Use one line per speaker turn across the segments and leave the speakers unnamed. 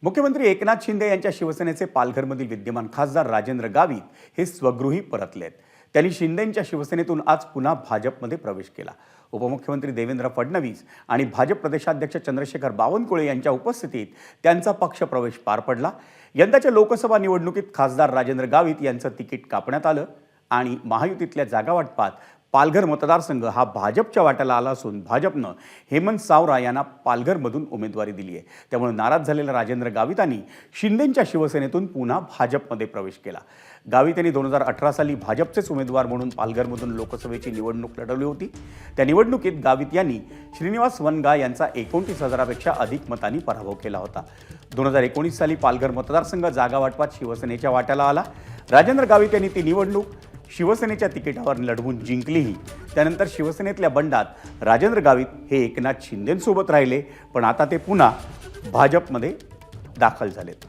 मुख्यमंत्री एकनाथ शिंदे यांच्या शिवसेनेचे पालघरमधील विद्यमान खासदार राजेंद्र गावित हे स्वगृही परतलेत। त्यांनी शिंदेंच्या शिवसेनेतून आज पुन्हा भाजपमध्ये प्रवेश केला। उपमुख्यमंत्री देवेंद्र फडणवीस आणि भाजप प्रदेशाध्यक्ष चंद्रशेखर बावनकुळे यांच्या उपस्थितीत त्यांचा पक्ष प्रवेश पार पडला। यंदाच्या लोकसभा निवडणुकीत खासदार राजेंद्र गावित यांचं तिकीट कापण्यात आलं आणि महायुतीतल्या जागा वाटपात पालघर मतदारसंघ हा भाजपच्या वाट्याला आला असून भाजपनं हेमंत सावरा यांना पालघरमधून उमेदवारी दिली आहे। त्यामुळे नाराज झालेल्या राजेंद्र गावितांनी शिंदेंच्या शिवसेनेतून पुन्हा भाजपमध्ये प्रवेश केला। गावित यांनी 2018 साली भाजपचेच उमेदवार म्हणून पालघरमधून लोकसभेची निवडणूक लढवली होती। त्या निवडणुकीत गावित यांनी श्रीनिवास वनगा यांचा 29,000पेक्षा अधिक मतांनी पराभव केला होता। 2019 साली पालघर मतदारसंघ जागा वाटपात शिवसेनेच्या वाट्याला आला। राजेंद्र गावित यांनी ती निवडणूक शिवसेनेच्या तिकिटावर लढवून जिंकलीही। त्यानंतर शिवसेनेतल्या बंडात राजेंद्र गावित हे एकनाथ शिंदेंसोबत राहिले, पण आता ते पुन्हा भाजपमध्ये दाखल झालेत।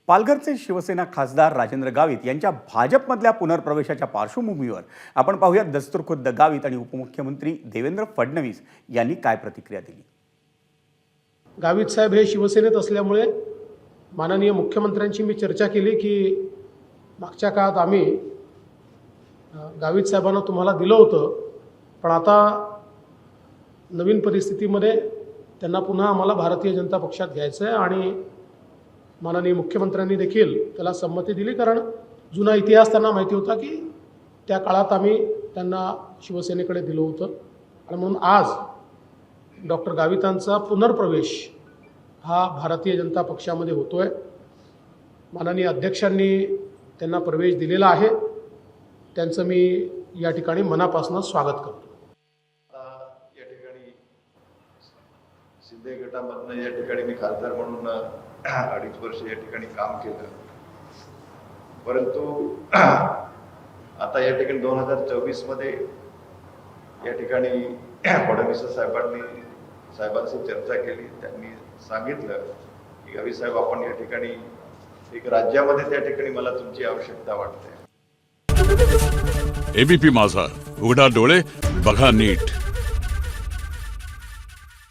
पालघरचे शिवसेना खासदार राजेंद्र गावित यांच्या भाजपमधल्या पुनर्प्रवेशाच्या पार्श्वभूमीवर आपण पाहूयात दस्तूरखुद्द गावित आणि उपमुख्यमंत्री देवेंद्र फडणवीस यांनी काय प्रतिक्रिया दिली।
गावित साहेब हे शिवसेनेत असल्यामुळे माननीय मुख्यमंत्र्यांची मी चर्चा केली की मागच्या काळात आम्ही गावित साहेबांना तुम्हाला दिलं होतं, पण आता नवीन परिस्थितीमध्ये त्यांना पुन्हा आम्हाला भारतीय जनता पक्षात घ्यायचं आहे आणि माननीय मुख्यमंत्र्यांनी देखील त्याला संमती दिली, कारण जुना इतिहास त्यांना माहिती होता की त्या काळात आम्ही त्यांना शिवसेनेकडे दिलं होतं आणि म्हणून आज डॉक्टर गावितांचा पुनर्प्रवेश हा भारतीय जनता पक्षामध्ये होतोय। माननीय अध्यक्षांनी त्यांना प्रवेश दिलेला आहे, त्यांचं मी या ठिकाणी मनापासून स्वागत करतो।
या ठिकाणी शिंदे गटामधनं या ठिकाणी मी खासदार म्हणून 2.5 वर्ष या ठिकाणी काम केलं, परंतु आता या ठिकाणी 2024 मध्ये या ठिकाणी फडणवीस साहेबांशी चर्चा केली। त्यांनी सांगितलं की गावित साहेब, आपण या ठिकाणी एक राज्यामध्ये त्या ठिकाणी मला तुमची आवश्यकता वाटते।
एबीपी माझा, उघडा डोळे बघा नीट।